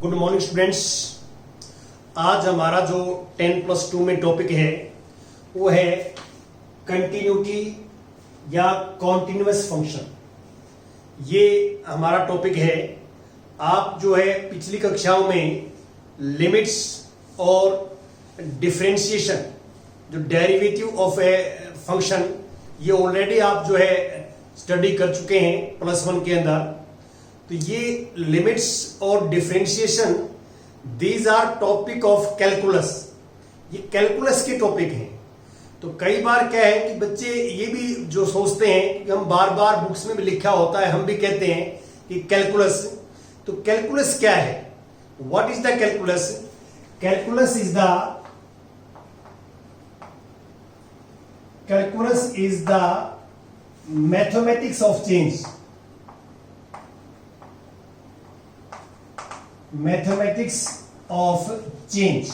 Good morning students. आज हमारा जो 10+2 में टॉपिक है वो है कंटिन्यूटी या कॉन्टिन्यूअस फंक्शन। ये हमारा टॉपिक है। आप जो है पिछली कक्षाओं में लिमिट्स और डिफरेंशिएशन, जो डेरिवेटिव ऑफ ए फंक्शन, ये ऑलरेडी आप जो है स्टडी कर चुके हैं +1 के अंदर। तो ये लिमिट्स और differentiation these our topic of calculus. ये कैलकुलस के टॉपिक हैं। तो कई बार क्या है कि बच्चे ये भी जो सोचते हैं कि हम बार बार बुक्स में भी लिखा होता है, हम भी कहते हैं कि कैलकुलस। तो कैलकुलस क्या है? What is the calculus? Calculus is the mathematics of change. Mathematics of change.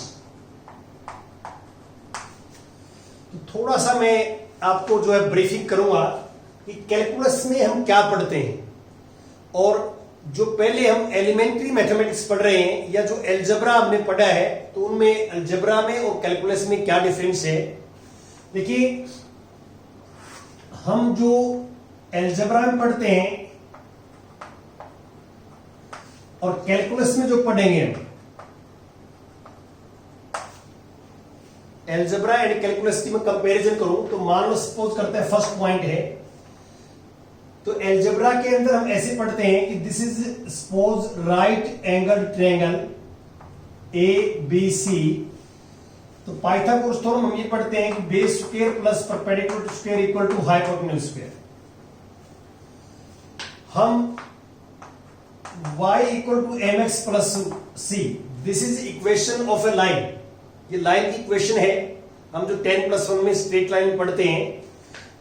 तो थोड़ा सा मैं आपको जो है ब्रीफिंग करूंगा कि कैलकुलस में हम क्या पढ़ते हैं, और जो पहले हम एलिमेंट्री मैथमेटिक्स पढ़ रहे हैं या जो अलजेब्रा हमने पढ़ा है, तो उनमें अलजेब्रा में और कैलकुलस में क्या डिफरेंस है। देखिए, हम जो अलजेब्रा में पढ़ते हैं और कैलकुलस में जो पढ़ेंगे हम, अलजेब्रा एंड कैलकुलस की मैं कंपैरिजन करूं तो मान लो सपोज करते हैं फर्स्ट पॉइंट है, तो अलजेब्रा के अंदर हम ऐसे पढ़ते हैं कि this is suppose right angle triangle A B C. तो पाइथागोरस थ्योरम हम ये पढ़ते हैं कि base square plus perpendicular square equal to hypotenuse square. हम y equal to mx plus c, this is equation of a line. ये line की equation है। हम जो 10+1 में स्ट्रेट लाइन पढ़ते हैं,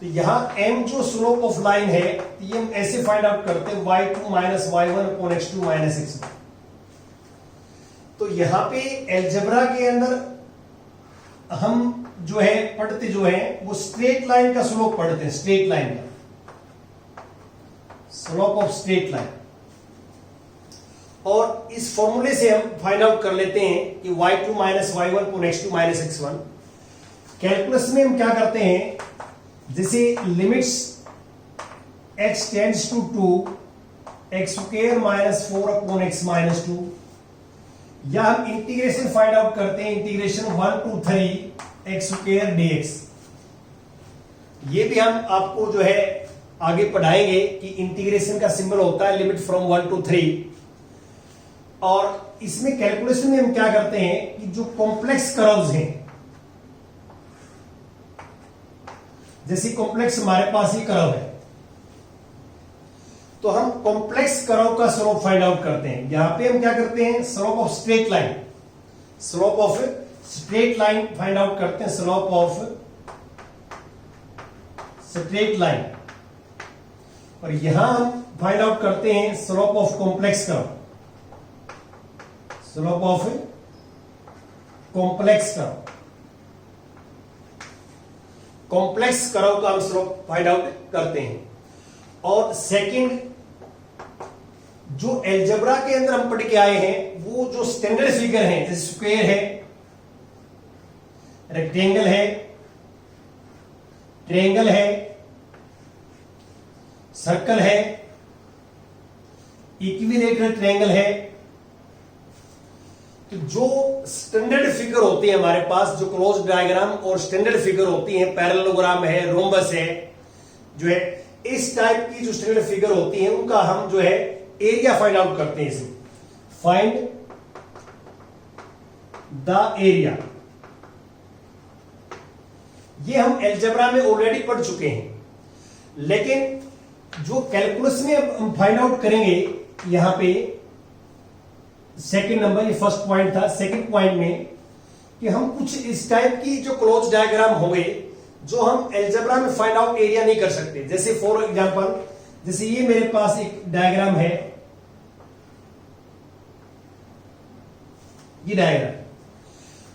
तो यहां m जो स्लोप ऑफ लाइन है, ये हम ऐसे फाइंड आउट करते हैं y2 minus y1 upon x2 minus x1। तो यहां पे अलजेब्रा के अंदर हम जो है पढ़ते जो है वो स्ट्रेट लाइन का स्लोप पढ़ते हैं, स्ट्रेट लाइन का स्लोप ऑफ स्ट्रेट लाइन। और इस फॉर्मूले से हम फाइंड आउट कर लेते हैं कि y2 minus y1 upon x2 minus x1। Calculus में हम क्या करते हैं, जैसे limits x tends to 2 x square minus 4 upon x minus 2, या हम इंटीग्रेशन फाइंड आउट करते हैं, integration 1 to 3 x square dx। ये भी हम आपको जो है आगे पढ़ाएंगे कि इंटीग्रेशन का सिंबल होता है लिमिट फ्रॉम 1 to 3। और इसमें कैलकुलेशन में हम क्या करते हैं कि जो कॉम्प्लेक्स कर्व्स हैं, जैसे कॉम्प्लेक्स हमारे पास ही कर्व है, तो हम कॉम्प्लेक्स कर्व का स्लोप फाइंड आउट करते हैं। यहां पे हम क्या करते हैं, slope of straight line, slope of straight line find out करते हैं, स्लोप ऑफ स्ट्रेट लाइन। और यहां हम फाइंड आउट करते हैं slope of complex curve, slope of complex curve. Complex curve का हम स्लोप फाइंड आउट करते हैं। और सेकंड, जो अलजेब्रा के अंदर हम पढ़ के आए हैं, वो जो स्टैंडर्ड फिगर हैं, जैसे स्क्वायर है, रेक्टेंगल है, ट्रायंगल है, सर्कल है, इक्विलैटरल ट्रायंगल है। तो जो स्टैंडर्ड फिगर होती है हमारे पास, जो क्लोज डायग्राम और स्टैंडर्ड फिगर होती है, पैरेललोग्राम है, रोम्बस है, जो है इस टाइप की जो स्टैंडर्ड फिगर होती है, उनका हम जो है एरिया फाइंड आउट करते हैं। इसमें फाइंड द एरिया, ये हम अलजेब्रा में ऑलरेडी पढ़ चुके हैं। लेकिन जो कैलकुलस में हम फाइंड आउट करेंगे, यहां पे सेकंड नंबर, ये फर्स्ट पॉइंट था। सेकंड पॉइंट में कि हम कुछ इस टाइप की जो क्लोज डायग्राम होंगे, जो हम अलजेब्रा में फाइंड आउट एरिया नहीं कर सकते। जैसे फॉर एग्जांपल, जैसे ये मेरे पास एक डायग्राम है, ये डायग्राम,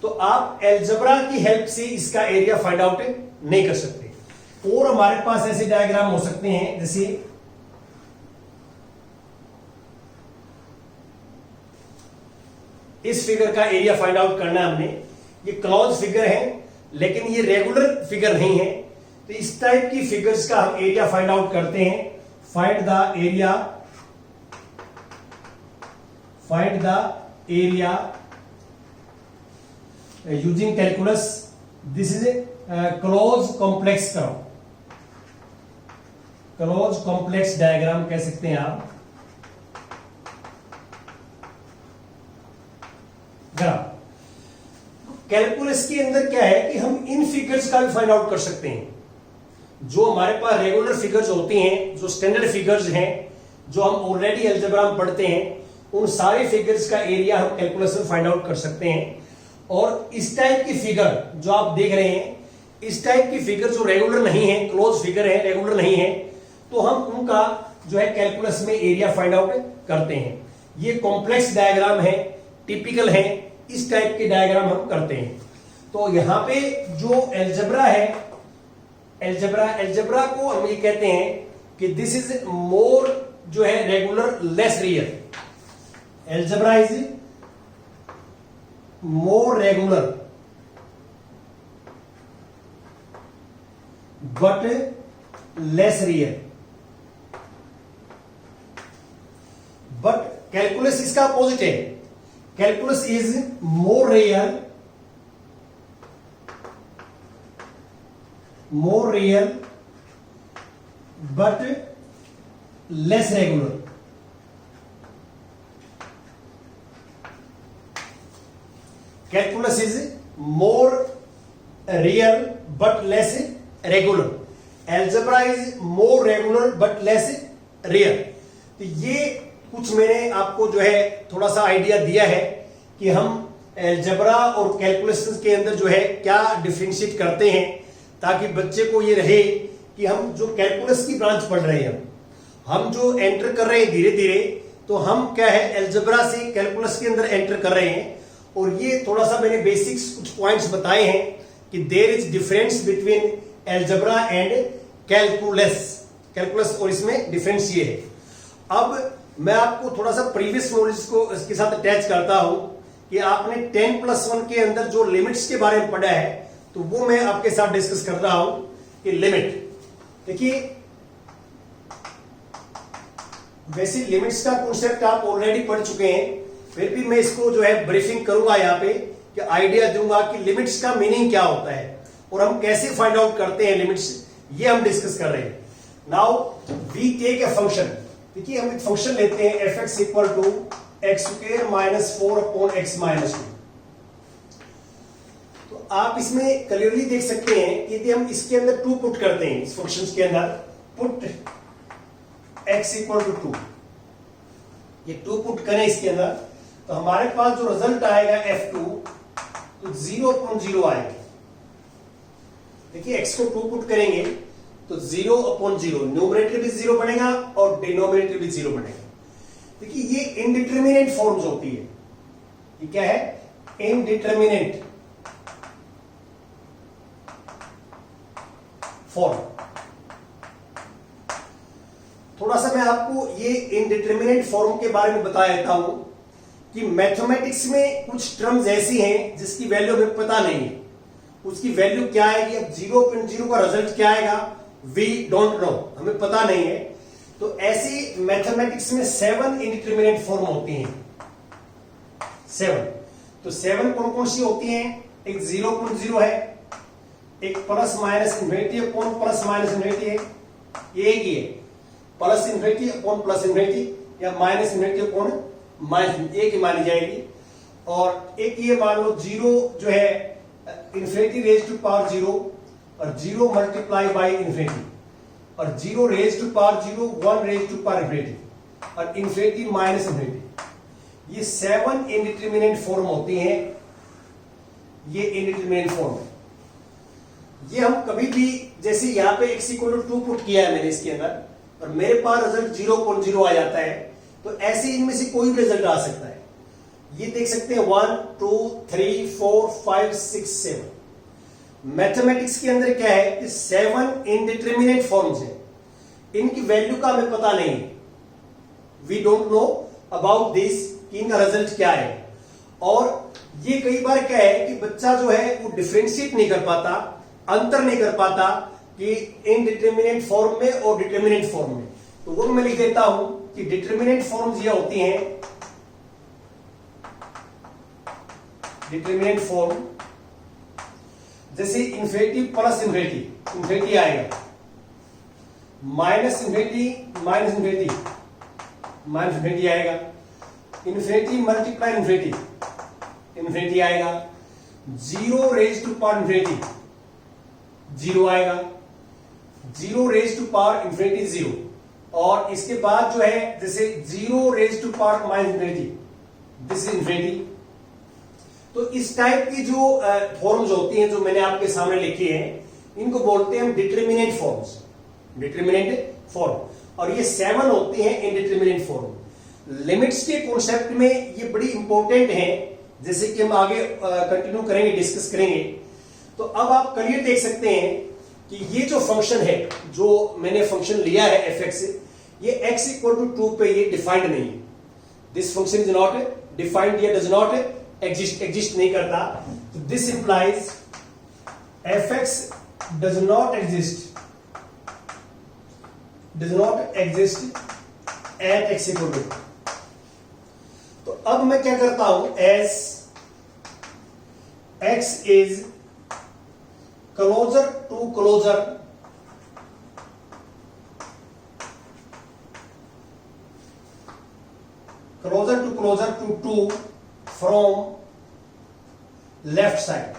तो आप अलजेब्रा की हेल्प से इसका एरिया फाइंड आउट नहीं कर सकते। और हमारे पास ऐसे डायग्राम हो सकते हैं, जैसे इस फिगर का एरिया फाइंड आउट करना है हमने। ये क्लोज फिगर है लेकिन ये रेगुलर फिगर नहीं है, तो इस टाइप की फिगर्स का हम एरिया फाइंड आउट करते हैं। Find the area using calculus. This is close complex curve, close complex diagram कह सकते हैं आप। कैलकुलस के अंदर क्या है कि हम इन फिगर्स का भी फाइंड आउट कर सकते हैं। जो हमारे पास रेगुलर फिगर्स होती हैं, जो स्टैंडर्ड फिगर्स हैं, जो हम ऑलरेडी अलजेब्रा में पढ़ते हैं, उन सारे फिगर्स का एरिया हम कैलकुलस में फाइंड आउट कर सकते हैं। और इस टाइप की फिगर जो आप देख रहे हैं, इस टाइप की फिगर जो रेगुलर नहीं है, क्लोज फिगर है, रेगुलर नहीं है, तो हम उनका जो है कैलकुलस में एरिया फाइंड आउट करते हैं। ये कॉम्प्लेक्स डायग्राम है, टिपिकल है, इस टाइप के डायग्राम हम करते हैं। तो यहां पे जो अलजेब्रा है, अलजेब्रा को हम ये कहते हैं कि दिस इज मोर जो है regular less real. Algebra is more regular but less real. But calculus इसका अपोजिट है। Calculus is more real but less regular. Calculus is more real but less regular. Algebra is more regular but less real. तो ये कुछ मैंने आपको जो है थोड़ा सा आइडिया दिया है कि हम अलजेब्रा और कैलकुलस के अंदर जो है क्या डिफरेंशिएट करते हैं, ताकि बच्चे को ये रहे कि हम जो कैलकुलस की ब्रांच पढ़ रहे हैं, हम जो एंटर कर रहे हैं धीरे धीरे, तो हम क्या है अलजेब्रा से कैलकुलस के अंदर एंटर कर रहे हैं। और ये थोड़ा सा मैंने बेसिक्स कुछ पॉइंट्स बताए हैं कि there is difference between algebra and calculus और इसमें डिफरेंस ये है। अब मैं आपको थोड़ा सा प्रीवियस नॉलेज को इसके साथ अटैच करता हूं कि आपने 10+1 के अंदर जो लिमिट्स के बारे में पढ़ा है, तो वो मैं आपके साथ डिस्कस कर रहा हूं कि लिमिट। देखिए, वैसे लिमिट्स का कॉन्सेप्ट आप ऑलरेडी पढ़ चुके हैं, फिर भी मैं इसको जो है ब्रीफिंग करूंगा यहाँ पे कि आइडिया दूंगा कि लिमिट्स का मीनिंग क्या होता है और हम कैसे फाइंड आउट करते हैं लिमिट्स, ये हम डिस्कस कर रहे हैं। Now we take a function. देखिए, हम एक फंक्शन लेते हैं f(x) इक्वल टू x²-4/x-2। तो आप इसमें क्लियरली देख सकते हैं यदि हम इसके अंदर 2 पुट करते हैं, इस फंक्शन के अंदर पुट x इक्वल टू 2, ये 2 पुट करें इसके अंदर, तो हमारे पास जो रिजल्ट आएगा f2 तो 0/0 आएगा। देखिए, x को 2 पुट करेंगे तो 0/0, न्यूमरेटर भी 0 बनेगा और डिनोमिनेटर भी 0 बनेगा। देखिए, ये इनडिटरमिनेट फॉर्म्स होती है। ये क्या है? Indeterminate form. थोड़ा सा मैं आपको ये इनडिटरमिनेट फॉर्म के बारे में बता देता हूं कि मैथमेटिक्स में कुछ टर्म्स ऐसी हैं जिसकी वैल्यू हमें पता नहीं है, उसकी वैल्यू क्या आएगी। अब 0.0 का रिजल्ट क्या आएगा, वी डोंट नो, हमें पता नहीं है। तो ऐसी मैथमेटिक्स में 7 इनडिटरमिनेट फॉर्म होती हैं। 7 तो 7 कौन कौन सी होती हैं? एक 0.0 है, एक plus minus infinity upon plus minus infinity है, ये एक ही है, plus infinity upon plus infinity या माइनस इन्फिनिटी अपॉन माइनस, एक ही मानी जाएगी। और एक ये मान लो 0 जो है इन्फिनिटी रेज टू पावर 0 और 0 मल्टीप्लाई बाई इन्फिनिटी, और 0 raise to power 0, 1 raise to power infinity और इन्फिनिटी माइनस इन्फिनिटी। ये 7 इनडिटरमिनेट फॉर्म होती हैं। ये इनडिटरमिनेट फॉर्म है। ये हम कभी भी, जैसे यहां पे x इक्वल टू 2 पुट किया है मैंने इसके अंदर और मेरे पास रिजल्ट 0.0 आ जाता है, तो ऐसे इनमें से कोई भी रिजल्ट आ सकता है। ये देख सकते हैं 1 2 3 4 5 6 7। मैथमेटिक्स के अंदर क्या है कि 7 इनडिटरमिनेट फॉर्म्स हैं, इनकी वैल्यू का हमें पता नहीं, we don't know about this कि इनका रिजल्ट क्या है। और ये कई बार क्या है कि बच्चा जो है वो डिफरेंशिएट नहीं कर पाता, अंतर नहीं कर पाता कि इनडिटरमिनेट फॉर्म में और डिटरमिनेंट फॉर्म में। तो वो मैं लिख देता हूं कि डिटरमिनेंट फॉर्म्स ये होती हैं, डिटरमिनेंट फॉर्म जैसे इन्फिनिटी प्लस इन्फिनिटी, इन्फिनिटी आएगा, minus infinity minus infinity, minus infinity आएगा, इन्फिनिटी मल्टीप्लाई इन्फिनिटी, इन्फिनिटी आएगा, zero raise to power infinity, zero आएगा, zero raise to power infinity zero, और इसके बाद जो है जैसे zero raise to power minus infinity, this is infinity. तो इस टाइप की जो फॉर्म्स होती हैं जो मैंने आपके सामने लिखी हैं, इनको बोलते हैं हम डिटरमिनेंट फॉर्म्स, डिटरमिनेंट फॉर्म। और ये 7 होते हैं इनडिटरमिनेंट फॉर्म। लिमिट्स के कॉन्सेप्ट में ये बड़ी इंपॉर्टेंट है, जैसे कि हम आगे कंटिन्यू करेंगे, डिस्कस करेंगे। तो अब आप क्लियर देख सकते हैं कि ये जो फंक्शन है, जो मैंने फंक्शन लिया है एफ एक्स, ये x इक्वल टू 2 पे ये डिफाइंड नहीं है। This function is not defined, ये डज नॉट एग्जिस्ट नहीं करता। तो this implies f x does not exist at x equal two. तो अब मैं क्या करता हूं, as x is closer to closer to 2 from left side.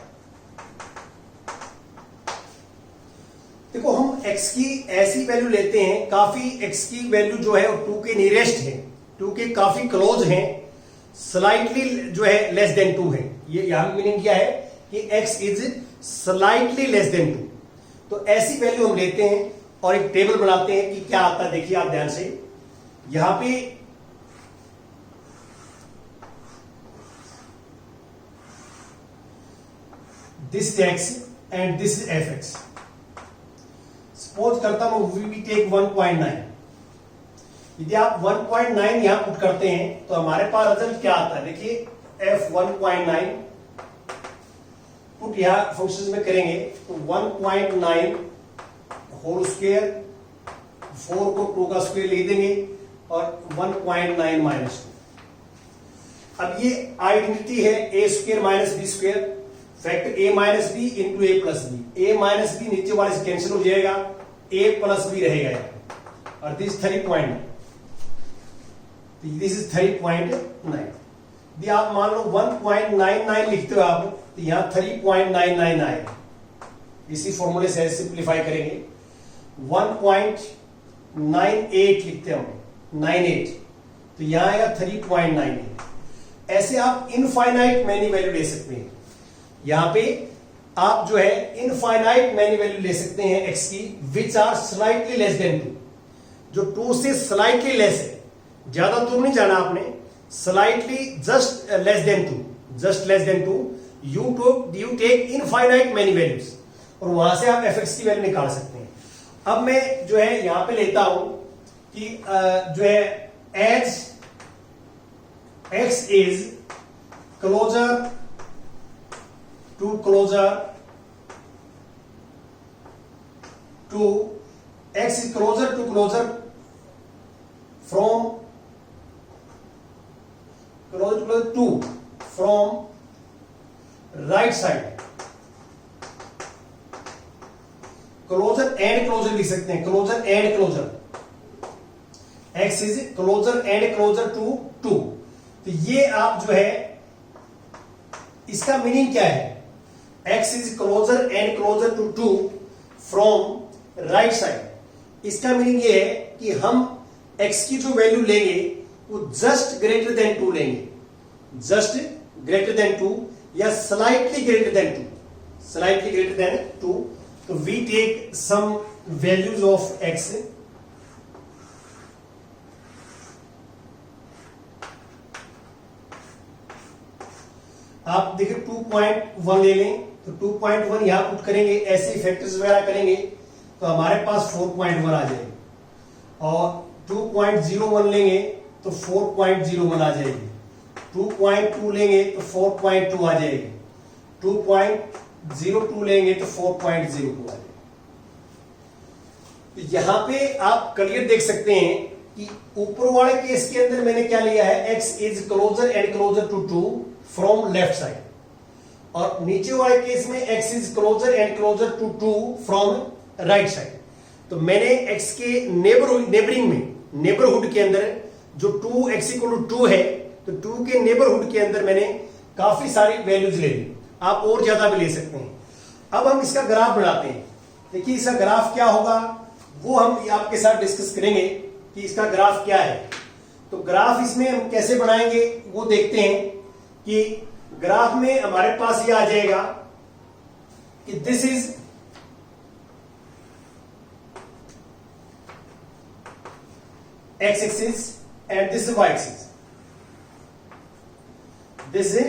देखो हम x की ऐसी वैल्यू लेते हैं, काफी x की वैल्यू जो है वो 2 के नियरेस्ट है, 2 के काफी क्लोज है, स्लाइटली जो है लेस देन 2 है। ये यहां मीनिंग क्या है कि x is slightly less than 2। तो ऐसी वैल्यू हम लेते हैं और एक टेबल बनाते हैं कि क्या आता है। देखिए आप ध्यान से, यहां पे this x and this is F x. Suppose करता हूं वी टेक 1.9। यदि आप 1.9 यहां पुट करते हैं तो हमारे पास रिजल्ट क्या आता है, देखिए f 1.9 पुट यहां फंक्शन में करेंगे तो 1.9 होल स्क्वायर, 4 को 2 का स्क्वायर लिख देंगे और 1.9 माइनस 2। अब ये आइडेंटिटी है A square minus B square, factor A minus B into A plus B. A minus B नीचे वाले से कैंसिल हो जाएगा, ए प्लस बी रहेगा यहाँ, और दिस 30.9, दिस इज 30.9। यदि आप मान लो 1.99 लिखते हो आप, तो यहां 3.99 आएगा। इसी फॉर्मूले से सिंप्लीफाई करेंगे, 1.98 लिखते हो 98, तो यहां आएगा 3.98। ऐसे आप इनफाइनाइट मैनी वैल्यू ले सकते हैं। यहां पे आप जो है इनफाइनाइट मैनी वैल्यू ले सकते हैं x की, which are slightly less than 2, जो 2 से स्लाइटली लेस है, ज्यादा दूर नहीं जाना आपने, slightly just less than 2, just less than 2। You take infinite many values और वहां से आप एफ एक्स की वैल्यू निकाल सकते हैं। अब मैं जो है यहां पे लेता हूं कि जो है as x is closer to closer to x is closer to closer from right side। Closer and closer लिख सकते हैं, closer and closer, x is closer and closer to 2। तो ये आप जो है इसका मीनिंग क्या है, x is closer and closer to 2 from right side. इसका मीनिंग ये है कि हम x की जो वैल्यू लेंगे वो जस्ट ग्रेटर देन 2 लेंगे, जस्ट ग्रेटर देन 2 या slightly greater than 2, slightly greater than 2। तो we take some values of x। आप देखिए 2.1 ले लें तो 2.1 यहां पुट करेंगे, ऐसे फैक्टर्स वगैरह करेंगे तो हमारे पास 4.1 आ जाएगी, और 2.01 लेंगे तो 4.01 आ जाएगी, 2.2 लेंगे तो 4.2 आ जाएगी, 2.02 लेंगे तो 4.02 आ जाएगी। तो यहां पे आप क्लियर देख सकते हैं कि ऊपर वाले केस के अंदर मैंने क्या लिया है, x is closer and closer to 2 from left side, और नीचे वाले केस में x is closer and closer to 2 from right side. तो मैंने x के नेबरिंग में, नेबरहुड के अंदर जो 2x इक्वल टू 2 है, तो 2 के नेबरहुड के अंदर मैंने काफी सारी वैल्यूज ले ली, आप और ज्यादा भी ले सकते हैं। अब हम इसका ग्राफ बनाते हैं। देखिए इसका ग्राफ क्या होगा वो हम आपके साथ डिस्कस करेंगे कि इसका ग्राफ क्या है। तो ग्राफ इसमें हम कैसे बनाएंगे वो देखते हैं कि ग्राफ में हमारे पास ये आ जाएगा कि this is x axis and this is y axis, this is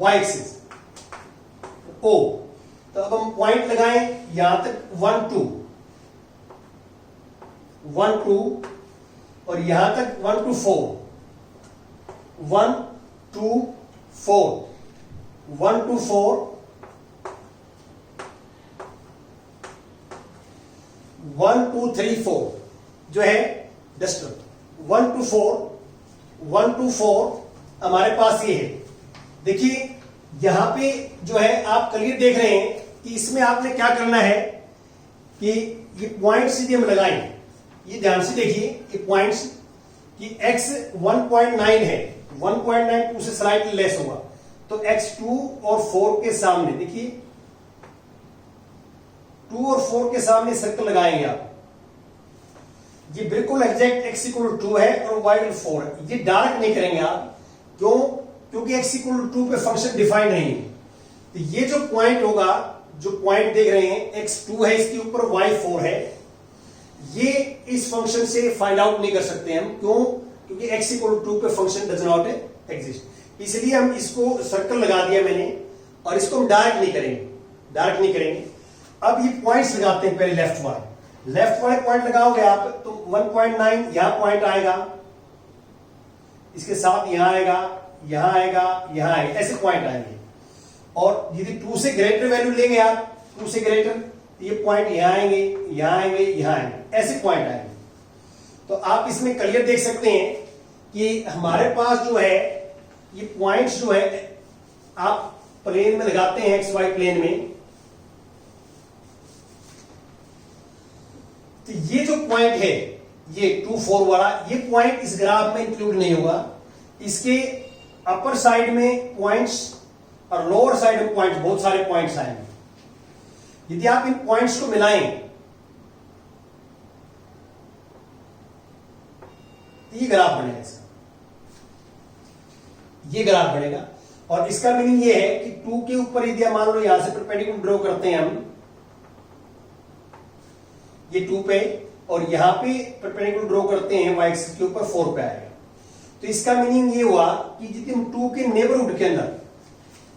y axis O। तो अब हम पॉइंट लगाएं यहां तक 1 2 1 2 और यहां तक 1 2 4 1 2 4 1 2 4 1 2 3 4 जो है डस्टर 1 2 4 1 2 4 हमारे पास ये है। देखिए यहां पे जो है आप क्लियर देख रहे हैं कि इसमें आपने क्या करना है कि ये पॉइंट्स यदि हम लगाएं, ये ध्यान से देखिए ये पॉइंट्स कि x 1.9 है, 1.9 2 से स्लाइटली लेस होगा, तो x 2 और 4 के सामने देखिए 2 और 4 के सामने सर्कल लगाएंगे आप, ये बिल्कुल एग्जैक्ट x इक्वल 2 है और y इक्वल 4 है। ये डार्क नहीं करेंगे आप, क्यों? क्योंकि x इक्वल 2 पे फंक्शन डिफाइंड नहीं है। तो ये जो पॉइंट होगा, जो पॉइंट देख रहे हैं x 2 है, इसके ऊपर y 4 है, ये इस फंक्शन से फाइंड आउट नहीं कर सकते हम, क्यों? क्योंकि x इक्वल 2 पे फंक्शन डज नॉट एग्जिस्ट। इसलिए हम इसको सर्कल लगा दिया मैंने, और इसको हम डार्क नहीं करेंगे, डार्क नहीं करेंगे। अब ये पॉइंट्स लगाते हैं पहले लेफ्ट वाले पॉइंट लगाओगे आप तो 1.9 यहां पॉइंट आएगा, इसके साथ यहां आएगा, यहां आएगा, यहां आएगा, ऐसे पॉइंट आएंगे। और यदि 2 से ग्रेटर वैल्यू लेंगे आप, 2 से ग्रेटर, तो ये पॉइंट यहां आएंगे, यहां आएंगे, यहां आएंगे, ऐसे पॉइंट आएंगे। तो आप इसमें क्लियर देख सकते हैं कि हमारे पास जो है ये पॉइंट्स जो है आप प्लेन में लगाते हैं, एक्स वाई प्लेन में, तो ये जो पॉइंट है ये 2 4 वाला, ये पॉइंट इस ग्राफ में इंक्लूड नहीं होगा। इसके अपर साइड में पॉइंट्स और लोअर साइड में पॉइंट्स, बहुत सारे पॉइंट्स आएंगे। यदि आप इन पॉइंट्स को मिलाएं तो ये ग्राफ बनेगा, इसका ये ग्राफ बनेगा। और इसका मीनिंग ये है कि 2 के ऊपर यदि मान लो यहां से परपेंडिकुलर ड्रॉ करते हैं हम, ये 2 पे, और यहां पे परपेंडिकुलर ड्रॉ करते हैं y एक्सिस के ऊपर 4 पे आएगा। तो इसका मीनिंग ये हुआ कि यदि हम 2 के नेबरहुड के अंदर,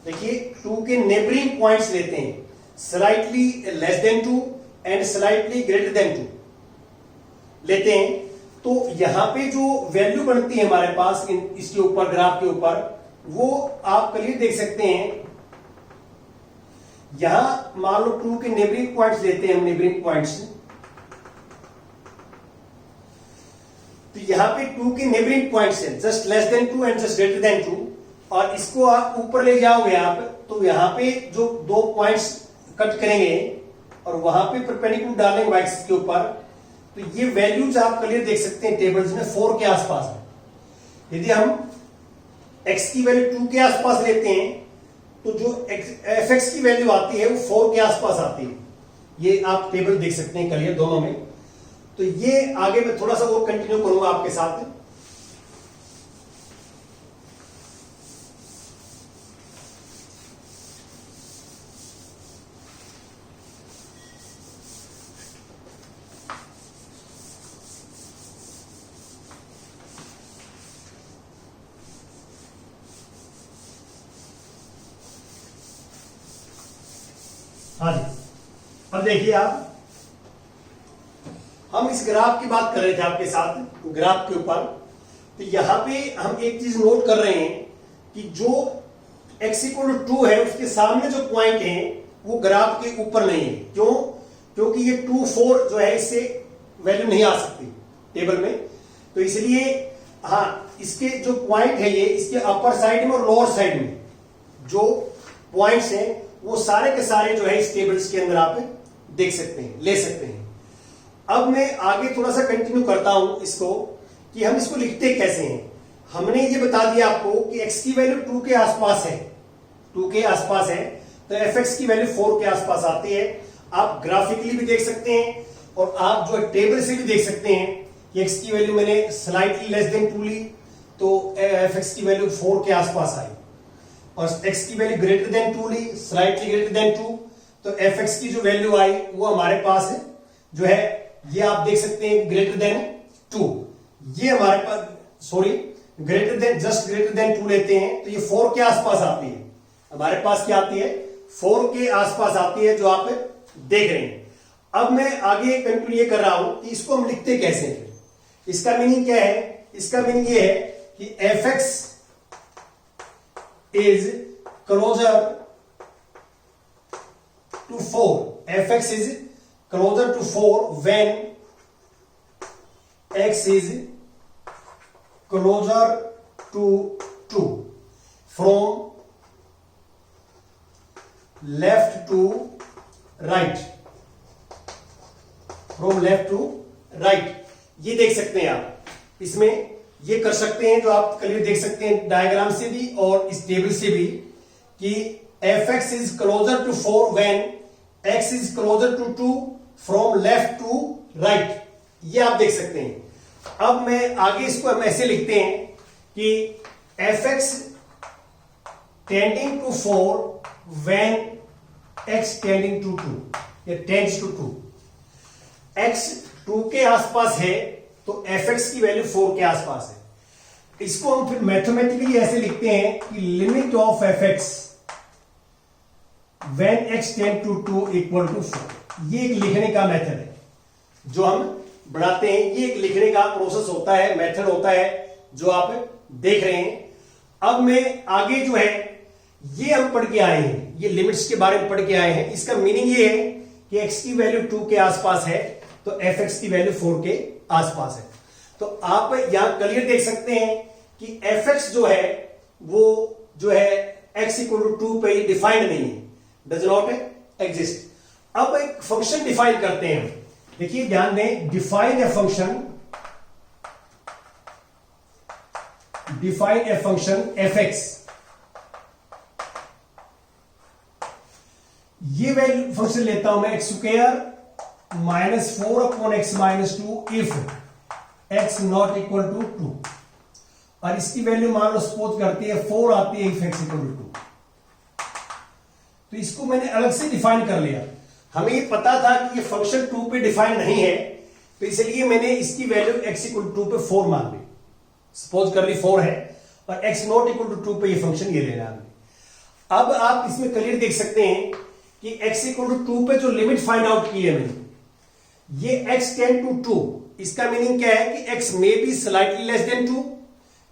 देखिए 2 के नेबरिंग पॉइंट्स लेते हैं, slightly less than 2 and slightly greater than 2 लेते हैं, तो यहां पे जो वैल्यू बनती है हमारे पास इसके ऊपर, ग्राफ के ऊपर, वो आप क्लियर देख सकते हैं। यहां मान लो 2 के नेबरिंग पॉइंट्स लेते हैं हम, नेबरिंग पॉइंट्स, तो यहां पे 2 के नेबरिंग पॉइंट्स हैं, just less than 2 and just greater than 2, और इसको आप ऊपर ले जाओगे आप, तो यहां पे जो 2 पॉइंट्स कट करेंगे और वहां पे परपेंडिकुलर डालेंगे y एक्सिस के ऊपर, तो ये वैल्यूज आप क्लियर देख सकते हैं टेबल्स में 4 के आसपास है। यदि हम x की वैल्यू 2 के आसपास लेते हैं तो जो fx की वैल्यू आती है वो 4 के आसपास आती है। ये आप टेबल देख सकते हैं क्लियर दोनों में। तो ये आगे मैं थोड़ा सा और कंटिन्यू करूंगा आपके साथ। हाँ जी, अब देखिए आप, हम इस ग्राफ की बात कर रहे थे आपके साथ, ग्राफ के ऊपर। तो यहां पे हम एक चीज नोट कर रहे हैं कि जो x इक्वल टू 2 है उसके सामने जो पॉइंट है वो ग्राफ के ऊपर नहीं है। क्यों? क्योंकि ये 2 4 जो है इससे वैल्यू नहीं आ सकती टेबल में, तो इसलिए हाँ इसके जो पॉइंट है ये इसके अपर साइड में और लोअर साइड में जो पॉइंट्स हैं वो सारे के सारे जो है इस टेबल्स के अंदर आप देख सकते हैं, ले सकते हैं। अब मैं आगे थोड़ा सा कंटिन्यू करता हूं इसको कि हम इसको लिखते कैसे हैं। हमने ये बता दिया आपको कि x की वैल्यू 2 के आसपास है, 2 के आसपास है, तो fx की वैल्यू 4 के आसपास आती है। आप ग्राफिकली भी देख सकते हैं और आप जो टेबल से भी देख सकते हैं कि x की वैल्यू मैंने स्लाइटली लेस देन 2 ली तो fx की वैल्यू 4 के आसपास आई, और x की वैल्यू ग्रेटर देन 2 ली, स्लाइटली ग्रेटर देन 2, तो fx की जो वैल्यू आई वो हमारे पास है जो है ये आप देख सकते हैं ग्रेटर देन 2। ये हमारे पास sorry greater than just greater than 2 लेते हैं तो ये 4 के आसपास आती है। हमारे पास क्या आती है? 4 के आसपास आती है जो आप देख रहे हैं। अब मैं आगे कंटिन्यू कर रहा हूं कि इसको हम लिखते कैसे हैं। इसका मीनिंग क्या है? इसका मीनिंग ये है कि fx is closer to 4, fx is closer to 4 when x is closer to 2 from left to right, from left to right। ये देख सकते हैं आप, इसमें ये कर सकते हैं जो आप क्लियर देख सकते हैं डायग्राम से भी और इस टेबल से भी कि fx is closer to 4 when x is closer to 2 from left to right। ये आप देख सकते हैं। अब मैं आगे इसको हम ऐसे लिखते हैं कि fx tending to 4 when x tending to 2 या tends to 2। x 2 के आसपास है तो fx की वैल्यू 4 के आसपास है। इसको हम फिर मैथमेटिकली ऐसे लिखते हैं कि limit of fx when x tend to 2 equal to 4। ये एक लिखने का मेथड है जो हम बढ़ाते हैं, ये एक लिखने का प्रोसेस होता है, मेथड होता है जो आप देख रहे हैं। अब मैं आगे जो है ये हम पढ़ के आए हैं, ये लिमिट्स के बारे में पढ़ के आए हैं। इसका मीनिंग ये है कि x की वैल्यू 2 के आसपास है तो fx की वैल्यू 4 के आसपास है। तो आप यहां क्लियर देख सकते हैं कि fx जो है वो जो है x इक्वल टू 2 पे डिफाइंड नहीं है, डज नॉट एग्जिस्ट। अब एक फंक्शन डिफाइन करते हैं। देखिए ध्यान दें, डिफाइन ए फंक्शन fx। ये वैल्यू फंक्शन लेता हूं मैं x² -4 upon x -2 if x not equal to 2, और इसकी वैल्यू मान लो सपोज करती है 4 आती है इफ x इक्वल टू 2। तो इसको मैंने अलग से डिफाइन कर लिया। हमें ये पता था कि ये फंक्शन 2 पे डिफाइन नहीं है, तो इसलिए मैंने इसकी वैल्यू x इक्वल टू 2 पे 4 मान ली। सपोज कर ली 4 है और x नॉट इक्वल टू 2 पे ये फंक्शन ये लेना है। अब आप इसमें क्लियर देख सकते हैं कि x इक्वल टू 2 पे जो लिमिट फाइंड आउट की है मैंने, ये x टेंड टू 2, इसका मीनिंग क्या है कि x may be slightly less than 2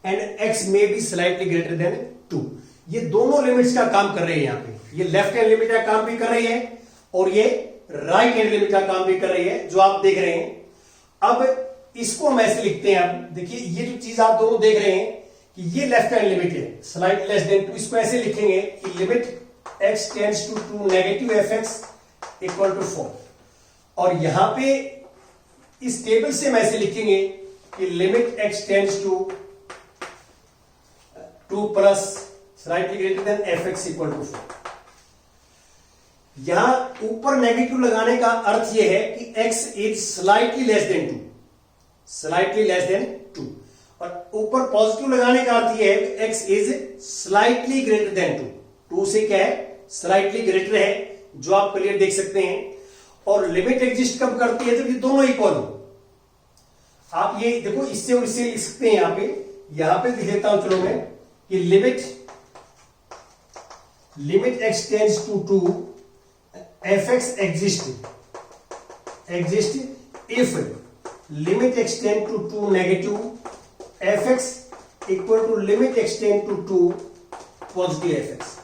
and x may be slightly greater than 2। ये दोनों लिमिट्स का काम कर रहे हैं। यहां पे ये लेफ्ट हैंड लिमिट का काम भी कर रही है और ये राइट हैंड लिमिट का काम भी कर रही है जो आप देख रहे हैं। अब इसको हम ऐसे लिखते हैं। अब देखिए ये जो चीज आप दोनों देख रहे हैं कि ये लेफ्ट हैंड लिमिट है स्लाइटली लेस देन 2, इसको ऐसे लिखेंगे कि limit x tends to 2 negative fx equal to 4, और यहां पे इस टेबल से हम ऐसे लिखेंगे कि limit x tends to 2 plus slightly greater than fx equal to 4। यहां ऊपर नेगेटिव लगाने का अर्थ यह है कि x is slightly less than 2, slightly less than 2, और ऊपर पॉजिटिव लगाने का अर्थ यह है कि x is slightly greater than 2। 2 से क्या है? स्लाइटली ग्रेटर है, जो आप क्लियर देख सकते हैं। और लिमिट एग्जिस्ट कब करती है? जब ये दोनों इक्वल हो। आप ये देखो, इससे और इससे लिख सकते हैं। यहां पे लिख देता हूं चलो मैं कि limit x tends to 2 fx exist if limit x tend to 2 negative fx equal to limit x tend to 2 positive F x.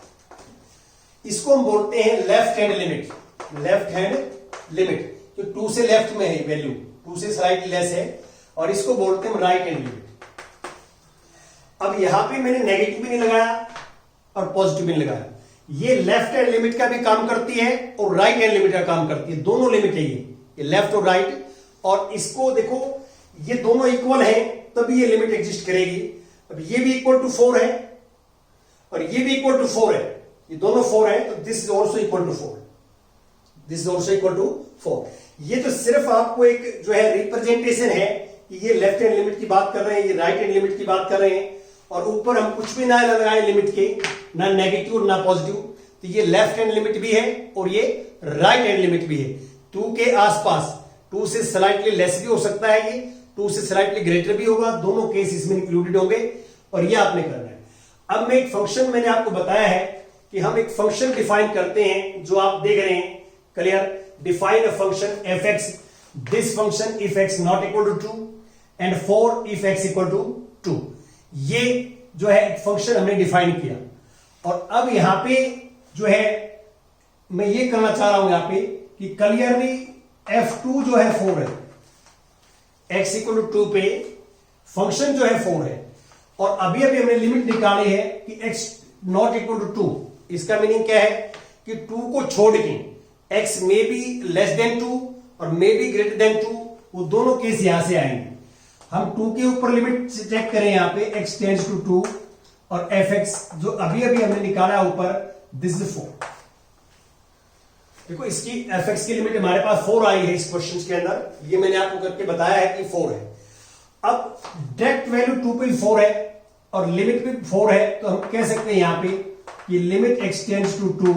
इसको हम बोलते हैं left hand limit, left hand limit, जो 2 से लेफ्ट में है वैल्यू, 2 से स्लाइटली लेस है, और इसको बोलते हैं राइट हैंड लिमिट। अब यहां पे मैंने नेगेटिव भी नहीं लगाया और पॉजिटिव भी नहीं लगाया। ये लेफ्ट हैंड लिमिट का भी काम करती है और राइट हैंड लिमिट का काम करती है, दोनों लिमिट है ये लेफ्ट और राइट। और इसको देखो, ये दोनों इक्वल है तभी ये लिमिट एग्जिस्ट करेगी। अब ये भी इक्वल टू 4 है और ये भी इक्वल टू 4 है, ये दोनों 4 है, तो this is also equal to 4, this is also equal to 4। ये तो सिर्फ आपको एक जो है रिप्रेजेंटेशन है कि ये लेफ्ट हैंड लिमिट की बात कर रहे हैं, ये राइट हैंड लिमिट की बात कर रहे हैं, और ऊपर हम कुछ भी ना लगाए लिमिट के, ना नेगेटिव और ना पॉजिटिव। तो ये लेफ्ट हैंड लिमिट भी है और ये राइट हैंड लिमिट भी है। 2 के आसपास, 2 से स्लाइटली लेस भी हो सकता है, ये 2 से स्लाइटली ग्रेटर भी होगा, दोनों केस इसमें इंक्लूडेड होंगे, और ये आपने करना है। अब मैं एक फंक्शन मैंने आपको बताया है कि हम एक फंक्शन डिफाइन करते हैं, जो आप देख रहे हैं clear, define a function f x, this function if x not equal to 2 and for if x equal to 2। ये जो है एक फंक्शन हमने डिफाइन किया। और अब यहां पे जो है मैं ये करना चाह रहा हूं यहां पे कि क्लियरली f2 जो है 4 है, x इक्वल टू 2 पे फंक्शन जो है 4 है, और अभी अभी हमने लिमिट निकाली है कि x नॉट इक्वल टू 2। इसका मीनिंग क्या है कि 2 को छोड़ के x may be less than 2 और मे बी ग्रेटर देन 2, वो दोनों केस यहां से आएंगे। हम 2 के ऊपर लिमिट चेक करें, यहां पे x टेंड्स टू 2 और fx जो अभी अभी हमने निकाला ऊपर, दिस इज 4। देखो इसकी fx की लिमिट हमारे पास 4 आई है इस क्वेश्चन के अंदर, ये मैंने आपको करके बताया है कि 4 है। अब डायरेक्ट वैल्यू 2 पे 4 है और लिमिट भी 4 है, तो हम कह सकते हैं यहां पे कि limit x tends to 2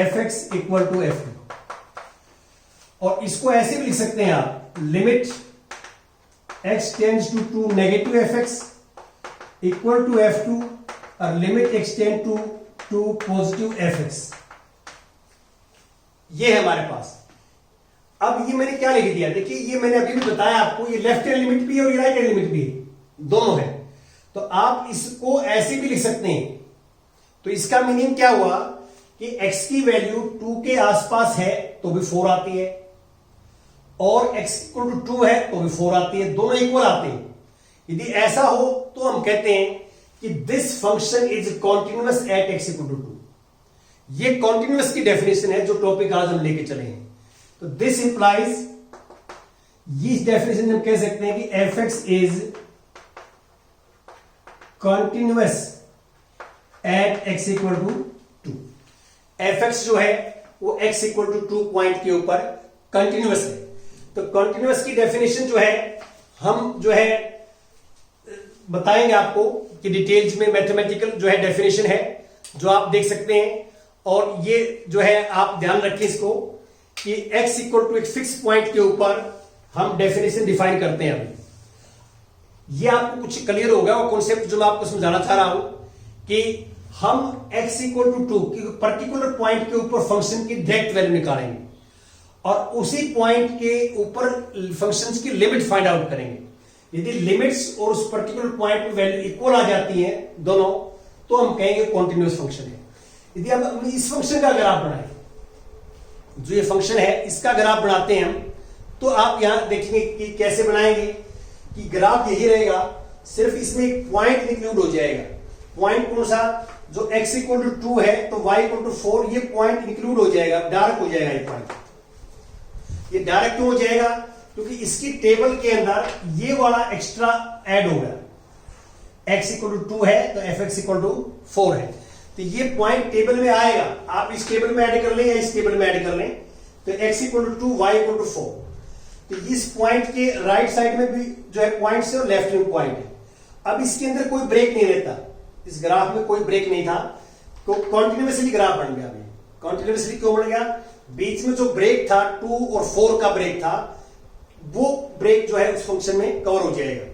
fx equal to f2। और इसको ऐसे भी लिख सकते हैं आप, limit x tends to 2 negative fx equal to f2 और limit x tend to 2 positive fx। ये है हमारे पास। अब ये मैंने क्या लिख दिया, देखिए ये मैंने अभी भी बताया आपको, ये लेफ्ट हैंड लिमिट भी है और ये राइट हैंड लिमिट भी है, दोनों है। तो आप इसको ऐसे भी लिख सकते हैं। तो इसका मीनिंग क्या हुआ कि x की वैल्यू 2 के आसपास है तो भी 4 आती है, और x इक्वल टू 2 है तो भी 4 आती है, दोनों इक्वल आते हैं। यदि ऐसा हो तो हम कहते हैं कि this function is continuous at x equal to 2। ये कॉन्टिन्यूअस की डेफिनेशन है जो टॉपिक आज हम लेके चले हैं। तो दिस इंप्लाइज, इस डेफिनेशन में हम कह सकते हैं कि f(x) is continuous at x equal to 2। f(x) जो है वो x इक्वल टू 2 पॉइंट के ऊपर कंटिन्यूअस है। तो कंटिन्यूअस की डेफिनेशन जो है हम जो है बताएंगे आपको कि डिटेल्स में, मैथमेटिकल जो है डेफिनेशन है जो आप देख सकते हैं। और ये जो है आप ध्यान रखें इसको कि x इक्वल टू एक फिक्स पॉइंट के ऊपर हम डेफिनेशन डिफाइन करते हैं। अभी ये आपको कुछ क्लियर होगा वो कॉन्सेप्ट जो मैं आपको समझाना चाह रहा हूं कि हम x equal to 2 particular point के ऊपर फंक्शन की डायरेक्ट वैल्यू निकालेंगे और उसी पॉइंट के ऊपर फंक्शंस की लिमिट फाइंड आउट करेंगे। यदि लिमिट्स और उस पर्टिकुलर पॉइंट में वैल्यू इक्वल आ जाती है दोनों, तो हम कहेंगे कॉन्टिन्यूअस फंक्शन है। यदि हम इस फंक्शन का ग्राफ बनाएं, जो ये फंक्शन है इसका ग्राफ बनाते हैं हम, तो आप यहां देखेंगे कि कैसे बनाएंगे कि ग्राफ यही रहेगा, सिर्फ इसमें एक पॉइंट इंक्लूड हो जाएगा। पॉइंट कौन सा, जो x इक्वल टू 2 है तो y इक्वल टू 4, ये पॉइंट इंक्लूड हो जाएगा, डायरेक्ट हो जाएगा ये पॉइंट। ये डायरेक्ट क्यों हो जाएगा, क्योंकि इसकी टेबल के अंदर ये वाला एक्स्ट्रा ऐड हो गया। x इक्वल टू 2 है तो fx इक्वल टू 4 है, तो ये पॉइंट टेबल में आएगा। आप इस टेबल में ऐड कर लें या इस टेबल में ऐड कर लें, तो x equal to 2, y equal to 4। तो इस पॉइंट के राइट साइड में भी जो है पॉइंट है और लेफ्ट में पॉइंट है। अब इसके अंदर कोई ब्रेक नहीं रहता, इस ग्राफ में कोई ब्रेक नहीं था, तो कॉन्टिन्यूसली ग्राफ बन गया। कॉन्टिन्यूसली क्यों बन गया, बीच में जो ब्रेक था 2 और 4 का ब्रेक था, वो ब्रेक जो है उस फंक्शन में कवर हो जाएगा।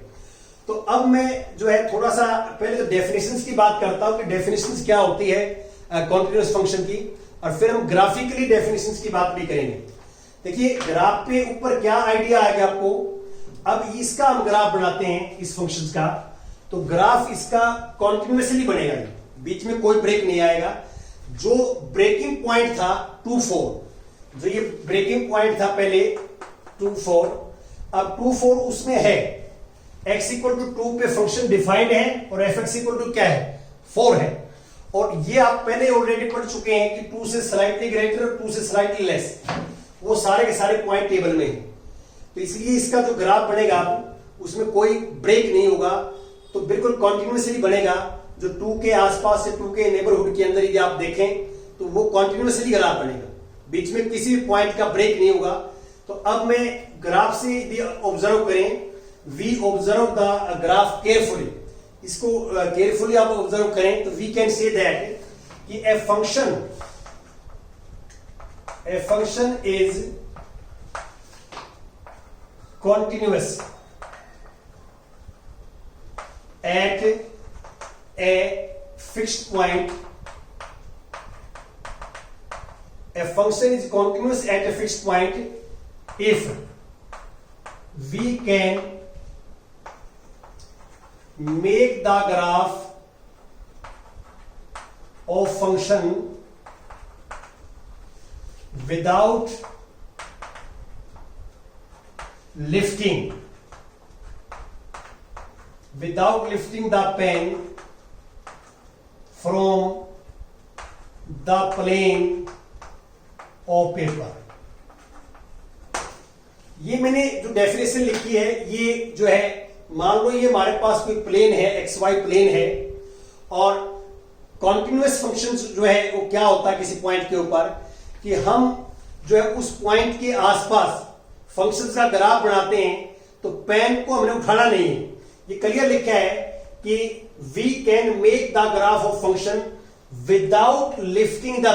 तो अब मैं जो है थोड़ा सा पहले तो डेफिनेशंस की बात करता हूं कि डेफिनेशंस क्या होती है कॉन्टिन्यूअस फंक्शन की, और फिर हम ग्राफिकली डेफिनेशंस की बात भी करेंगे। देखिए ग्राफ पे ऊपर क्या आइडिया आएगा आपको। अब इसका हम ग्राफ बनाते हैं इस फंक्शन का, तो ग्राफ इसका कॉन्टिन्यूसली बनेगा, बीच में कोई ब्रेक नहीं आएगा। जो ब्रेकिंग पॉइंट था 2 4, जो ये ब्रेकिंग पॉइंट था पहले 2 4, अब 2 4 उसमें है x इक्वल टू 2 पे फंक्शन डिफाइंड है और fx इक्वल टू क्या है 4 है। और ये आप पहले ऑलरेडी पढ़ चुके हैं कि 2 से स्लाइटली ग्रेटर और 2 से स्लाइटली लेस, वो सारे के सारे पॉइंट टेबल में है। तो इसलिए इसका जो ग्राफ बनेगा उसमें कोई ब्रेक नहीं होगा, तो बिल्कुल कॉन्टिन्यूसली बनेगा। जो 2 के आसपास से 2 के नेबरहुड के अंदर यदि आप देखें तो वो कॉन्टिन्यूसली ग्राफ बनेगा, बीच में किसी भी पॉइंट का ब्रेक नहीं होगा। तो अब मैं ग्राफ से यदि ऑब्जर्व करें, we observe the graph carefully, इसको केयरफुली आप ऑब्जर्व करें तो वी कैन से दैट कि a function is continuous at a fixed point. A function is continuous at a fixed point if we can make the graph of function without lifting the pen from the plane of paper। ये मैंने जो definition लिखी है, ये जो है, मान लो ये हमारे पास कोई प्लेन है, XY प्लेन है, और कॉन्टिन्यूअस फंक्शन जो है वो क्या होता है किसी पॉइंट के ऊपर, कि हम जो है उस पॉइंट के आसपास फंक्शंस का ग्राफ बनाते हैं, तो पेन को हमने उठाना नहीं है। ये क्लियर लिखा है कि we can make the graph of function without lifting the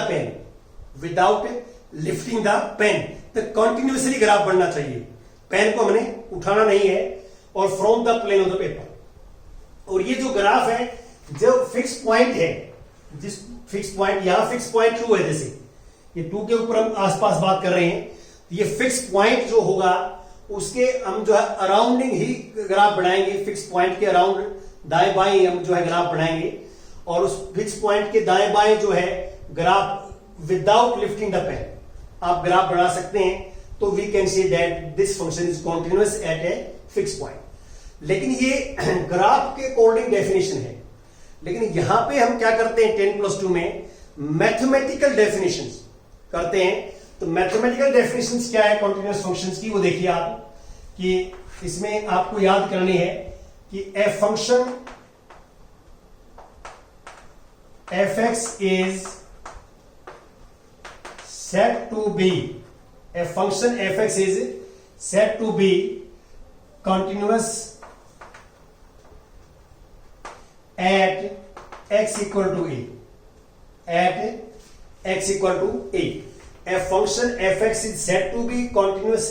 pen, तो कंटिन्यूअसली ग्राफ बनना चाहिए, पेन को हमने उठाना नहीं है, और from the plane of the paper. और ये जो ग्राफ है, जो फिक्स पॉइंट है, जिस फिक्स पॉइंट, यहां फिक्स पॉइंट 2 है, जैसे ये 2 के ऊपर हम आसपास बात कर रहे हैं, तो ये फिक्स पॉइंट जो होगा उसके हम जो है अराउंडिंग ही ग्राफ बनाएंगे, फिक्स पॉइंट के अराउंड दाएं बाएं हम जो है ग्राफ बनाएंगे, और उस फिक्स पॉइंट के दाएं बाएं जो है graph without lifting the pen आप ग्राफ बना सकते हैं। तो we can see that this function is continuous at a fix point. लेकिन ये ग्राफ के अकॉर्डिंग डेफिनेशन है, लेकिन यहां पे हम क्या करते हैं 10+2 में मैथमेटिकल डेफिनेशंस करते हैं। तो मैथमेटिकल डेफिनेशंस क्या है कॉन्टिन्यूअस फंक्शंस की, वो देखिए आप, कि इसमें आपको याद करनी है कि a function fx is set to be, a function fx is set to be continuous at x equal to a, at x equal to a. A function fx is said to be continuous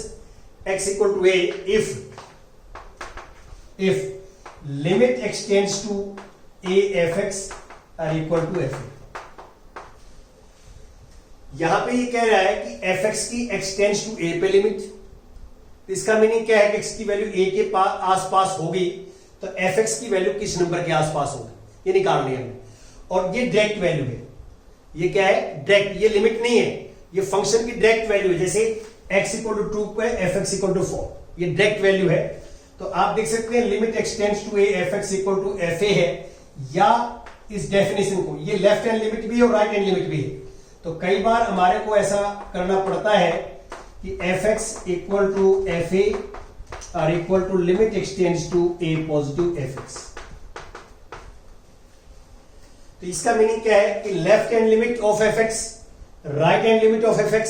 x equal to a if limit extends to a fx are equal to fa। यहां पे ये कह रहा है कि fx की extends to a पे limit, इसका मीनिंग क्या है कि x की वैल्यू a के आसपास होगी, तो fx की वैल्यू किस नंबर के आसपास होगी, ये निकाल लिया हमने। और ये डायरेक्ट वैल्यू है, ये क्या है डायरेक्ट, ये लिमिट नहीं है, ये फंक्शन की डायरेक्ट वैल्यू है। जैसे x इक्वल टू 2 पे fx इक्वल टू 4, ये डायरेक्ट वैल्यू है। तो आप देख सकते हैं limit x tends to a fx equal to fa है, या इस डेफिनेशन को, ये लेफ्ट हैंड लिमिट भी है और राइट हैंड लिमिट भी है। तो कई बार हमारे को ऐसा करना पड़ता है कि fx इक्वल टू fa और equal to limit x tends to a positive fx। तो इसका मीनिंग क्या है कि left hand limit of fx, right hand limit of fx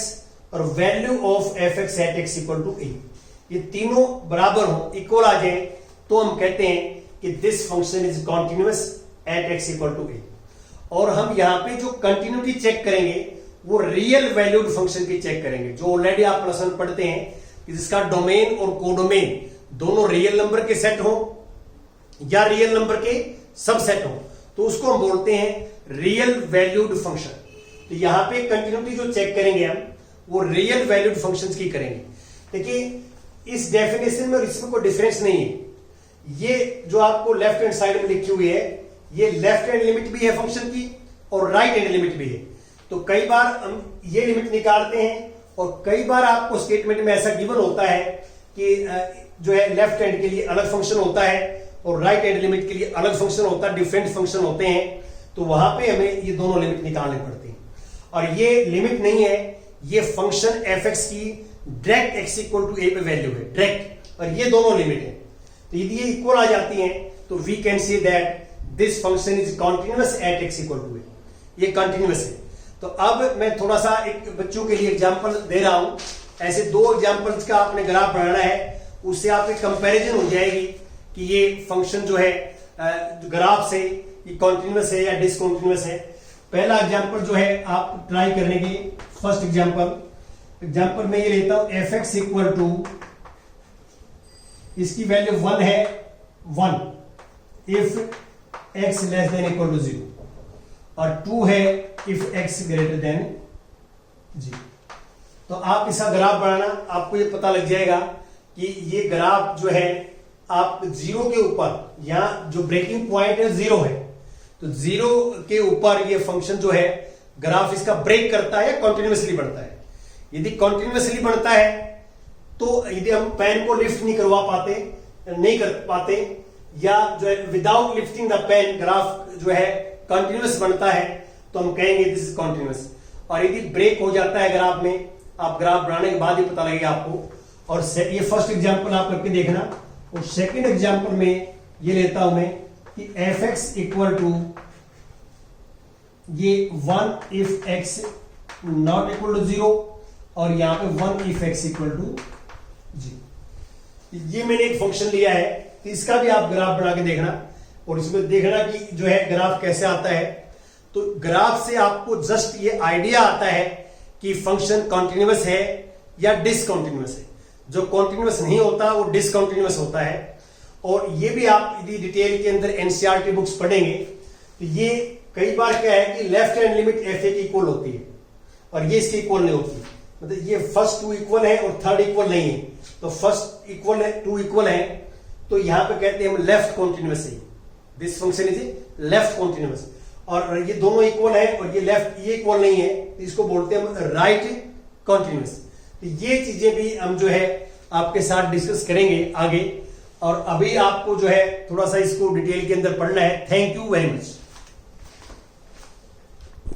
और value of fx at x equal to a, ये तीनों बराबर हो, इक्वल आ जाए, तो हम कहते हैं कि this function is continuous at x equal to a। और हम यहां पे जो कंटिन्यूटी चेक करेंगे वो रियल वैल्यूड फंक्शन की चेक करेंगे, जो ऑलरेडी आप प्लस वन पढ़ते हैं कि जिसका डोमेन और कोडोमेन दोनों रियल नंबर के सेट हो या रियल नंबर के सबसेट हो, तो उसको हम बोलते हैं रियल वैल्यूड फंक्शन। तो यहां पे कंटिन्यूटी जो चेक करेंगे हम वो रियल वैल्यूड फंक्शंस की करेंगे। देखिए इस डेफिनेशन में और इसमें कोई डिफरेंस नहीं है। ये जो आपको लेफ्ट हैंड साइड में लिखी हुई है ये लेफ्ट हैंड लिमिट भी है फंक्शन की और राइट हैंड लिमिट भी है। तो कई बार हम ये लिमिट निकालते हैं और कई बार आपको स्टेटमेंट में ऐसा गिवन होता है कि जो है लेफ्ट हैंड के लिए अलग फंक्शन होता है और राइट हैंड लिमिट के लिए अलग फंक्शन होता है, डिफरेंट फंक्शन होते हैं। तो वहां पे हमें ये दोनों लिमिट निकालने पड़ते हैं। और ये लिमिट नहीं है, ये फंक्शन एफ एक्स की डायरेक्ट एक्स इक्वल टू ए पे वैल्यू है डायरेक्ट, और ये दोनों लिमिट है। तो यदि ये इक्वल आ जाती हैं तो we can say that this function is continuous at X equal to A, ये कंटिन्यूअस है। तो अब मैं थोड़ा सा एक बच्चों के लिए एग्जांपल दे रहा हूं। ऐसे दो एग्जांपल्स का आपने ग्राफ बनाना है, उससे आपकी कंपैरिजन हो जाएगी कि ये फंक्शन जो है ग्राफ से ये कॉन्टिन्यूअस है या डिसकॉन्टिन्यूअस है। पहला एग्जांपल जो है आप ट्राई करने की, फर्स्ट एग्जांपल में ये लेता हूं एफ एक्स इक्वल टू, इसकी वैल्यू 1 है 1 if x less than equal to 0 और 2 है इफ x ग्रेटर देन 0। तो आप इसका ग्राफ बनाना, आपको ये पता लग जाएगा कि ये ग्राफ जो है आप 0 के ऊपर, यहां जो ब्रेकिंग पॉइंट है 0 है, तो 0 के ऊपर ये फंक्शन जो है ग्राफ इसका ब्रेक करता है या कॉन्टिन्यूअसली बढ़ता है। यदि कॉन्टिन्यूअसली बढ़ता है तो यदि हम पेन को लिफ्ट नहीं कर पाते या जो है without lifting the pen graph जो है कंटिन्यूअस बनता है तो हम कहेंगे दिस इज कंटिन्यूअस। और यदि ब्रेक हो जाता है ग्राफ में, आप ग्राफ बनाने के बाद ही पता लगेगा आपको। और ये फर्स्ट एग्जांपल आप करके देखना। और सेकंड एग्जांपल में ये लेता हूं मैं कि एफ एक्स इक्वल टू ये 1 if x not equal to 0 और यहां पे 1 इफ एक्स इक्वल टू 0। ये मैंने एक फंक्शन लिया है, तो इसका भी आप ग्राफ बना के देखना और इसमें देखना कि जो है ग्राफ कैसे आता है। तो ग्राफ से आपको जस्ट ये आइडिया आता है कि फंक्शन कॉन्टिन्यूअस है या डिसकंटिन्यूअस है। जो कॉन्टिन्यूअस नहीं होता वो डिसकंटिन्यूअस होता है। और ये भी आप यदि डिटेल के अंदर एनसीईआरटी बुक्स पढ़ेंगे तो ये कई बार क्या है कि left hand limit F A की इक्वल होती है और ये इसकी इक्वल नहीं होती। मतलब ये फर्स्ट 2 इक्वल है और थर्ड इक्वल नहीं है। तो फर्स्ट इक्वल है, 2 इक्वल है, तो यहां पे कहते हैं हम लेफ्ट कॉन्टिन्यूअस है, this function is left continuous. और ये दोनों इक्वल है और ये लेफ्ट, ये इक्वल नहीं है, तो इसको बोलते हैं हम राइट कॉन्टिन्यूअस। तो ये चीजें भी हम जो है आपके साथ डिस्कस करेंगे आगे। और अभी आपको जो है थोड़ा सा इसको डिटेल के अंदर पढ़ना है। Thank you very much.